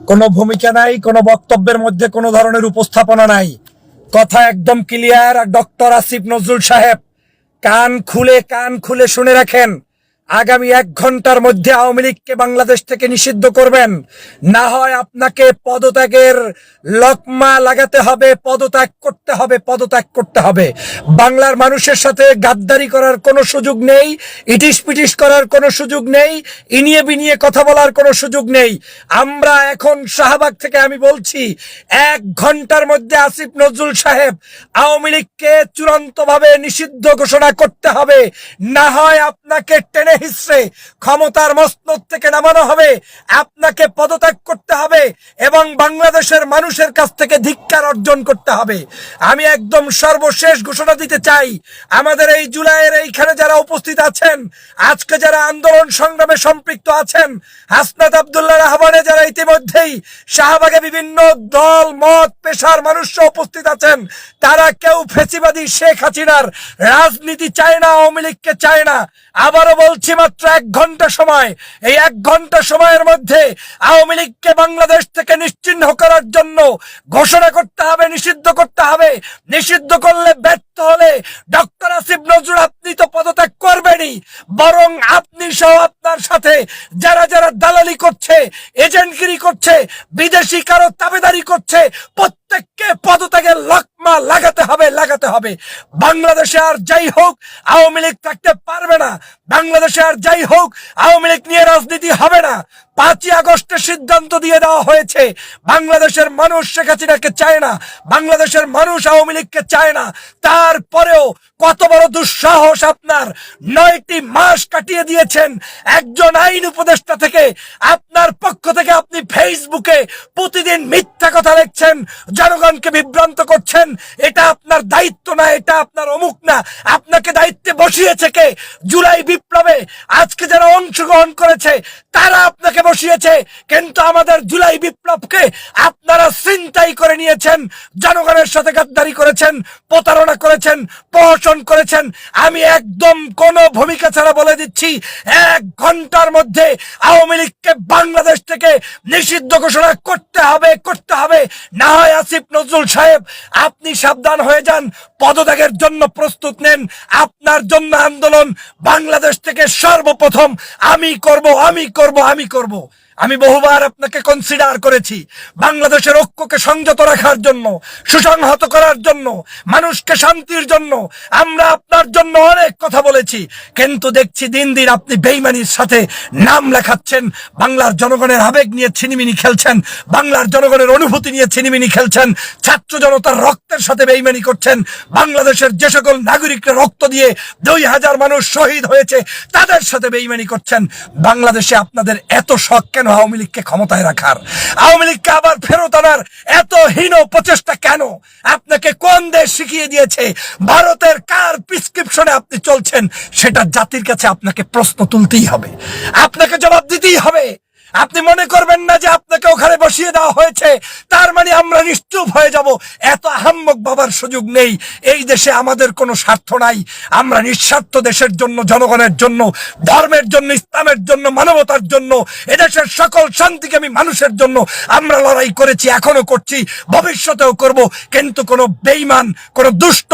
কোনো ভূমিকা নাই, কোনো বক্তব্যের মধ্যে কোনো ধরনের উপস্থাপনা নাই। কথা একদম ক্লিয়ার। আর ডক্টর আসিফ নজরুল সাহেব, কান খুলে শুনে রাখেন, আগামী 1 ঘন্টার মধ্যে আওয়ামী লীগকে বাংলাদেশ থেকে নিষিদ্ধ করবেন, না হয় আপনাকে পদত্যাগের লকমা লাগাতে হবে, পদত্যাগ করতে হবে। বাংলার মানুষের সাথে গাদ্দারি করার কোনো সুযোগ নেই, ইটিস পিটিস করার কোনো সুযোগ নেই, ইনিয়ে বিনিয়ে কথা বলার কোনো সুযোগ নেই। আমরা এখন শাহবাগ থেকে আমি বলছি, 1 ঘন্টার মধ্যে আসিফ নজরুল সাহেব আওয়ামী লীগকে চূড়ান্তভাবে নিষিদ্ধ ঘোষণা করতে হবে, না হয় আপনাকে টেনে হিসড়ে ক্ষমতার মসনদ থেকে নামানো হবে, আপনাকে পদত্যাগ করতে হবে এবং বাংলাদেশের মানুষের কাছ থেকে ধিক্কার অর্জন করতে হবে। আমি একদম সর্বশেষ ঘোষণা দিতে চাই, আমাদের এই জুলাইয়ের এইখানে যারা উপস্থিত আছেন, আজকে যারা আন্দোলন সংগ্রামে সম্পৃক্ত আছেন, হাসনাত আব্দুল্লাহর আহ্বানে যারা ইতিমধ্যেই শাহবাগে বিভিন্ন দল মত পেশার মানুষ উপস্থিত আছেন, তারা কেউ ফেসিবাদী শেখ হাসিনার রাজনীতি চায় না, আওয়ামী লীগকে চায় না। আবারও বলছি, মাত্র 1 ঘন্টা সময়, এই 1 ঘন্টা সময়ের মধ্যে আওয়ামী লীগকে বাংলাদেশ থেকে নিশ্চিহ্ন করার জন্য ঘোষণা করতে হবে, নিষিদ্ধ করতে হবে। নিষিদ্ধ করলে ব্যর্থ হলে ডক্টর আসিফ নজরুল আপনি তো পদত্যাগ করবেনই, বরং আপনি সহ আপনার সাথে যারা যারা দালালি করছে, এজেন্টগিরি করছে, বিদেশি কারো তাবেদারি করছে, প্রত্যেককে পদত্যাগের লকমা লাগাতে হবে। বাংলাদেশে আর যাই হোক আওয়ামী লীগ থাকতে পারবে না, বাংলাদেশে আর যাই হোক আওয়ামী লীগ নিয়ে রাজনীতি হবে না। 5ই আগস্টের সিদ্ধান্ত দিয়ে দেওয়া হয়েছে, বাংলাদেশের মানুষ শেখ হাসিনাকে চায় না, বাংলাদেশের মানুষ আওয়ামী লীগকে চায় না। তারপরেও কত বড় দুঃসাহস আপনার! 9টি মাস কাটিয়ে দিয়েছেন একজন আইন উপদেষ্টা থেকে, আপনার পক্ষ থেকে আপনি ফেসবুকে প্রতিদিন মিথ্যা কথা লিখছেন, জনগণকে বিভ্রান্ত করছেন। এটা আপনার দায়িত্ব না, এটা আপনার অমুক না। আপনাকে দায়িত্বে বসিয়েছে কে? জুলাই বিপ্লবে আজকে যারা অংশগ্রহণ করেছে তারা আপনাকে বসিয়েছে, কিন্তু আমাদের জুলাই বিপ্লবকে আপনারা ছিনতাই করে নিয়েছেন, জনগণের সাথে গাদ্দারি করেছেন, প্রতারণা করেছেন, প্রহসন করেছেন। আমি একদম কোনো ভূমিকা ছাড়া বলে দিচ্ছি, 1 ঘন্টার মধ্যে আওয়ামী লীগকে বাংলাদেশ থেকে নিষিদ্ধ ঘোষণা করতে হবে। না হয় আসিফ নজরুল সাহেব আপনি সাবধান হয়ে যান, পদত্যাগের জন্য প্রস্তুত নেন। আপনার জন্য আন্দোলন বাংলাদেশ থেকে সর্বপ্রথম আমি করব। আমি বহুবার আপনাকে কনসিডার করেছি, বাংলাদেশের ঐক্যকে সংযত রাখার জন্য, সুসংহত করার জন্য, মানুষকে শান্তির জন্য আমরা আপনার জন্য অনেক কথা বলেছি। কিন্তু দেখছি দিন দিন আপনি বেইমানির সাথে নাম লেখাচ্ছেন, বাংলার জনগণের আবেগ নিয়ে ছিনিমিনি খেলছেন, বাংলার জনগণের অনুভূতি নিয়ে ছিনিমিনি খেলছেন, ছাত্র জনতার রক্তের সাথে বেইমানি করছেন। বাংলাদেশের যে সকল নাগরিকরা রক্ত দিয়ে 2000 মানুষ শহীদ হয়েছে তাদের সাথে বেইমানি করছেন। বাংলাদেশে আপনাদের এত শখ কেন আওয়ামী লীগকে ক্ষমতায় রাখার, আওয়ামী লীগকে আবার ফেরত আনার এত হীন প্রচেষ্টা কেন? আপনাকে কোন দেশ শিখিয়ে দিয়েছে? ভারতের কার প্রেসক্রিপশনে আপনি চলছেন? সেটা জাতির কাছে আপনাকে প্রশ্ন তুলতেই হবে, আপনাকে জবাব দিতেই হবে। আপনি মনে করবেন না যে আপনাকে ওখানে বসিয়ে দেওয়া হয়েছে তার মানে আমরা নিশ্চুপ হয়ে যাব। এত আহাম্মক বাবার সুযোগ নেই। এই দেশে আমাদের কোনো স্বার্থ নাই, আমরা নিঃস্বার্থ দেশের জন্য, জনগণের জন্য, ধর্মের জন্য, ইসলামের জন্য, মানবতার জন্য, এদেশের সকল শান্তিকামী মানুষের জন্য আমরা লড়াই করেছি, এখনো করছি, ভবিষ্যতেও করব। কিন্তু কোনো বেঈমান, কোনো দুষ্ট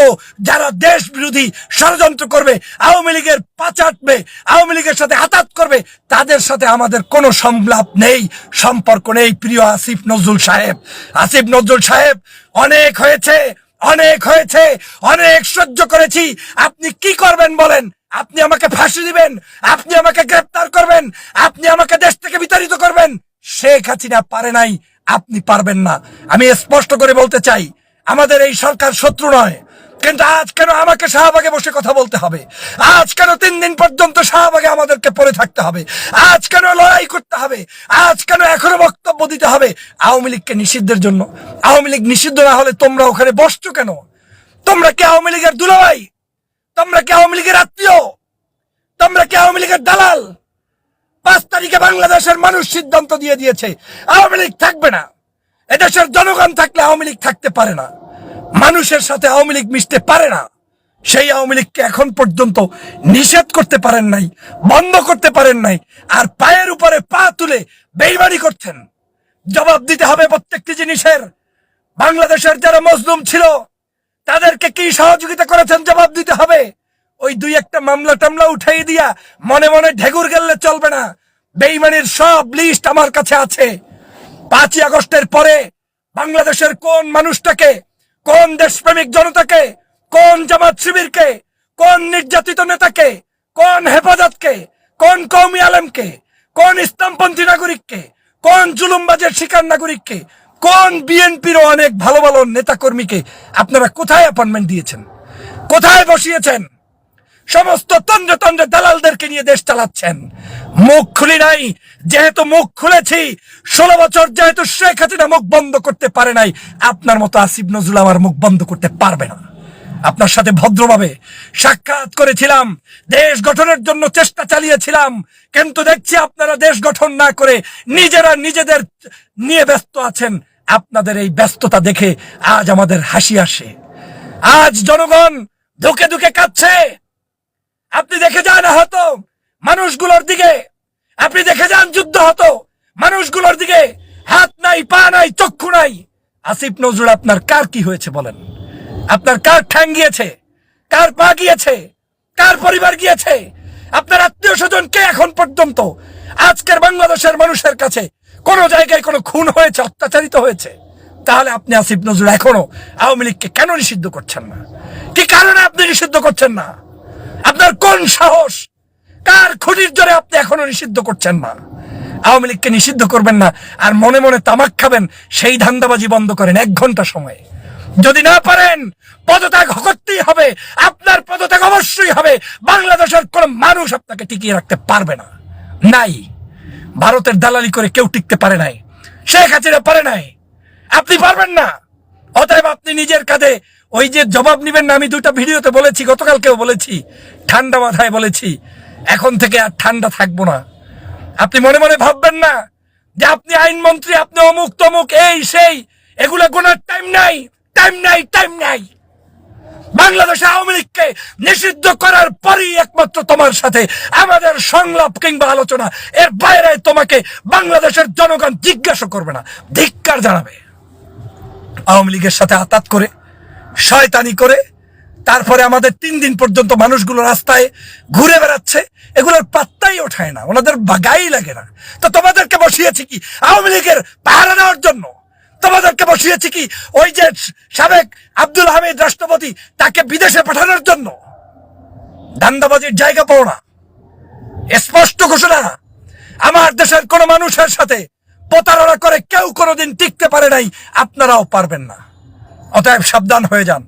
যারা দেশ বিরোধী ষড়যন্ত্র করবে, আওয়ামী লীগের পা চাটবে, আওয়ামী লীগের সাথে আঘাত করবে, তাদের সাথে আমাদের কোনো সংলাপ নেই, সম্পর্ক নেই। প্রিয় আসিফ নজরুল সাহেব, অনেক হয়েছে, অনেক সহ্য করেছি। আপনি কি করবেন বলেন? আপনি আমাকে ফাঁসি দিবেন, আপনি আমাকে গ্রেফতার করবেন, আপনি আমাকে দেশ থেকে বিতাড়িত করবেন। শেখ হাসিনা পারে নাই, আপনি পারবেন না। আমি স্পষ্ট করে বলতে চাই, আমাদের এই সরকার শত্রু নয়, কিন্তু আজ কেন আমাকে শাহবাগে বসে কথা বলতে হবে? আজ কেন 3 দিন পর্যন্ত শাহবাগে আমাদেরকে পড়ে থাকতে হবে? আজ কেন লড়াই করতে হবে? আজ কেন এখনো বক্তব্য দিতে হবে আওয়ামী লীগকে নিষিদ্ধের জন্য? আওয়ামী লীগ নিষিদ্ধ না হলে তোমরা ওখানে বসছো কেন? তোমরা কি আওয়ামী লীগের দুলাভাই? তোমরা কি আওয়ামী লীগের আত্মীয়? তোমরা কি আওয়ামী লীগের দালাল? 5 তারিখে বাংলাদেশের মানুষ সিদ্ধান্ত দিয়ে দিয়েছে আওয়ামী লীগ থাকবে না। এদেশের জনগণ থাকলে আওয়ামী লীগ থাকতে পারে না, মানুষের সাথে আওয়ামী লীগ মিশতে পারে না। সেই আওয়ামী লীগকে এখন পর্যন্ত নিষেধ করতে পারেন নাই, বন্ধ করতে পারেন নাই, আর পায়ের উপরে পা তুলে বেইমানি করছেন। জবাব দিতে হবে প্রত্যেকটি জিনিসের। বাংলাদেশের যারা মজলুম ছিল তাদেরকে কি সহযোগিতা করেছেন জবাব দিতে হবে। ওই দুই একটা মামলা টামলা উঠাই দিয়া মনে মনে ঢেকুর গেললে চলবে না। বেঈমানির সব লিস্ট আমার কাছে আছে। 5ই আগস্টের পরে বাংলাদেশের কোন মানুষটাকে, কোন দেশপ্রেমিক জনতাকে, কোন জামাত শিবিরকে, কোন নির্যাতিত নেতাকে, কোন হেফাজতকে, কোন কওমি আলেমকে, কোন ইসলামপন্থী নাগরিককে, কোন জুলুমবাজের শিকার নাগরিককে, কোন বিএনপির অনেক ভালো ভালো নেতা কর্মীকে আপনারা কোথায় অ্যাপয়েন্টমেন্ট দিয়েছেন, কোথায় বসিয়েছেন? সমস্ত তন্দ্রে তন্দ্রে দালালদেরকে নিয়ে দেশ চালাচ্ছেন। মুখ খুলি নাই, যেহেতু মুখ খুলেছি 16 বছর, যেহেতু শেখ হাসিনা মুখ বন্ধ করতে পারে নাই, আপনার মতো আসিফ নজরুল আমার মুখ বন্ধ করতে পারবে না। আপনার সাথে ভদ্রভাবে সাক্ষাৎ করেছিলাম, দেশ গঠনের জন্য চেষ্টা চালিয়েছিলাম, কিন্তু দেখছি আপনারা দেশ গঠন না করে নিজেরা নিজেদের নিয়ে ব্যস্ত আছেন। আপনাদের এই ব্যস্ততা দেখে আজ আমাদের হাসি আসে। আজ জনগণ ধুকে ধুকে কাঁদছে। আপনি দেখে যান আহত মানুষগুলোর দিকে, আপনি দেখে যান যুদ্ধ হতো মানুষগুলোর দিকে, হাত নাই, পা নাই, চক্ষু নাই। আসিফ নজরুল আপনার কার কি হয়েছে বলেন? আপনার কার ঠ্যাং গিয়েছে, কার পা গিয়েছে, কার পরিবার গিয়েছে? আপনার আত্মীয় স্বজন কে এখন পর্যন্ত আজকের বাংলাদেশের মানুষের কাছে কোন জায়গায় কোনো খুন হয়েছে, অত্যাচারিত হয়েছে? তাহলে আপনি আসিফ নজরুল এখনো আওয়ামী লীগকে কেন নিষিদ্ধ করছেন না? কি কারণে আপনি নিষিদ্ধ করছেন না? আপনার কোন সাহস? কার খুঁটির জোরে আপনি এখনো নিষিদ্ধ করছেন না? আওয়ামী লীগকে নিষিদ্ধ করবেন না আর মনে মনে তামাক খাবেন, সেই ধান্দাবাজি বন্ধ করেন 1 ঘন্টা সময়। যদি না পারেন পদত্যাগ করতেই হবে, আপনার পদত্যাগ অবশ্যই হবে। বাংলাদেশের কোন মানুষ আপনাকে টিকিয়ে রাখতে পারবে না। নাই, ভারতের দালালি করে কেউ টিকতে পারে নাই, শেখ হাসিনা পারে নাই, আপনি পারবেন না। অতএব আপনি নিজের কাঁধে ওই যে জবাব নিবেন না। আমি 2টা ভিডিওতে বলেছি, গতকালকেও বলেছি, ঠান্ডা মাথায় বলেছি, এখন থেকে আর ঠান্ডা থাকবো না। আপনি মনে মনে ভাববেন না যে আপনি আইনমন্ত্রী, আপনি অমুক তমুক, এই সেই, এগুলো গোনার টাইম নাই, টাইম নাই, টাইম নাই। বাংলাদেশে আওয়ামী লীগকে নিষিদ্ধ করার পরই একমাত্র তোমার সাথে আমাদের সংলাপ কিংবা আলোচনা। এর বাইরে তোমাকে বাংলাদেশের জনগণ জিজ্ঞাসা করবে না, ধিক্কার জানাবে। আওয়ামী লীগের সাথে আতাত করে, শয়তানি করে, তারপরে আমাদের 3 দিন পর্যন্ত মানুষগুলো রাস্তায় ঘুরে বেড়াচ্ছে, এগুলোর পাত্তাই ওঠায় না, ওনাদের গায়েই লাগে না। তো তোমাদেরকে বসিয়েছি কি আওয়ামী লীগের পাহারা দেওয়ার জন্য? তোমাদেরকে বসিয়েছি কি ওই যে সাবেক আব্দুল হামিদ রাষ্ট্রপতি, তাকে বিদেশে পাঠানোর জন্য? ধান্দাবাজির জায়গা পাও না। স্পষ্ট ঘোষণা, আমার দেশের কোন মানুষের সাথে প্রতারণা করে কেউ কোনোদিন টিকতে পারে নাই, আপনারাও পারবেন না। অতএব সাবধান হয়ে যান,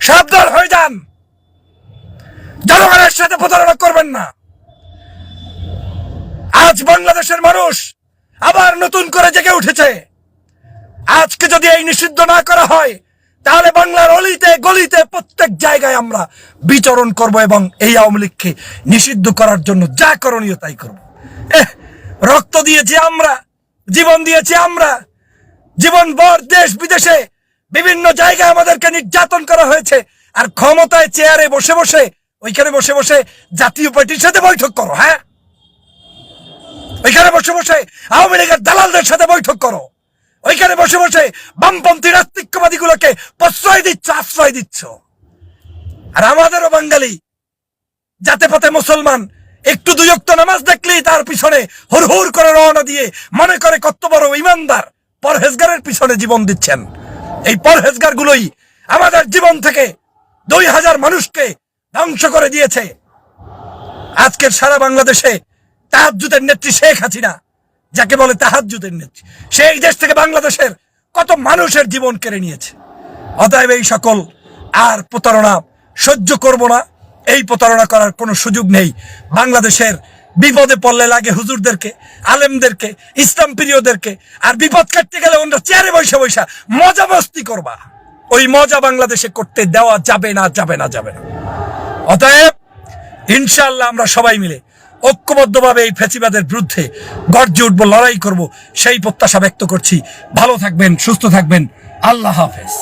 সাবধান হয়ে যান। জনগণের সাথে প্রতারণা করবেন না। আজ বাংলাদেশের মানুষ আবার নতুন করে জেগে উঠেছে। আজকে যদি এই নিষিদ্ধ না করা হয়, তাহলে বাংলার অলিতে গলিতে প্রত্যেক জায়গায় আমরা বিচরণ করব এবং এই আওয়ামী লীগকে নিষিদ্ধ করার জন্য যা করণীয় তাই করব। রক্ত দিয়েছি আমরা, জীবন দিয়েছি আমরা, জীবনভর দেশ বিদেশে বিভিন্ন জায়গায় আমাদেরকে নির্যাতন করা হয়েছে। আর ক্ষমতায় চেয়ারে বসে বসে, ওইখানে বসে বসে জাতীয় পার্টির সাথে বৈঠক করো। হ্যাঁ, ওইখানে বসে বসে আওয়ামী লীগের দালালদের সাথে বৈঠক করো। ওইখানে বসে বসে বামপন্থী নাস্তিকবাদী গুলোকে প্রশ্রয় দিচ্ছ, আশ্রয় দিচ্ছ। আর আমাদেরও বাঙালি জাতে পাতে মুসলমান একটু 2 ওয়াক্ত নামাজ দেখলেই তার পিছনে হুর হুর করে রওনা দিয়ে মনে করে কত বড় ইমানদার, পরহেজগারের পিছনে জীবন দিচ্ছেন। এই পরহেজগার গুলোই আমাদের জীবন থেকে 2000 মানুষকে ধ্বংস করে দিয়েছে। আজকের সারা বাংলাদেশে তাহাজ্জুদের নেত্রী শেখ হাসিনা, যাকে বলে তাহাজ্জুদের নেত্রী, সেই দেশ থেকে বাংলাদেশের কত মানুষের জীবন কেড়ে নিয়েছে। অতএব এই সকল আর প্রতারণা সহ্য করব না। এই প্রতারণা করার কোনো সুযোগ নেই। বাংলাদেশের বিপদে পড়লে লাগে হুজুরদেরকে, আলেমদেরকে, ইসলাম প্রিয়দেরকে, আর বিপদ কাটতে গেলে ওরা চেয়ারে বৈশা বৈশা মজা মস্তি করবা। ওই মজা বাংলাদেশে করতে দেওয়া যাবে না, যাবে না, যাবে না। অতএব ইনশাআল্লাহ আমরা সবাই মিলে ঐক্যবদ্ধভাবে এই ফ্যাসিবাদের বিরুদ্ধে গর্জে উঠবো, লড়াই করব, সেই প্রত্যাশা ব্যক্ত করছি। ভালো থাকবেন, সুস্থ থাকবেন। আল্লাহ হাফেজ।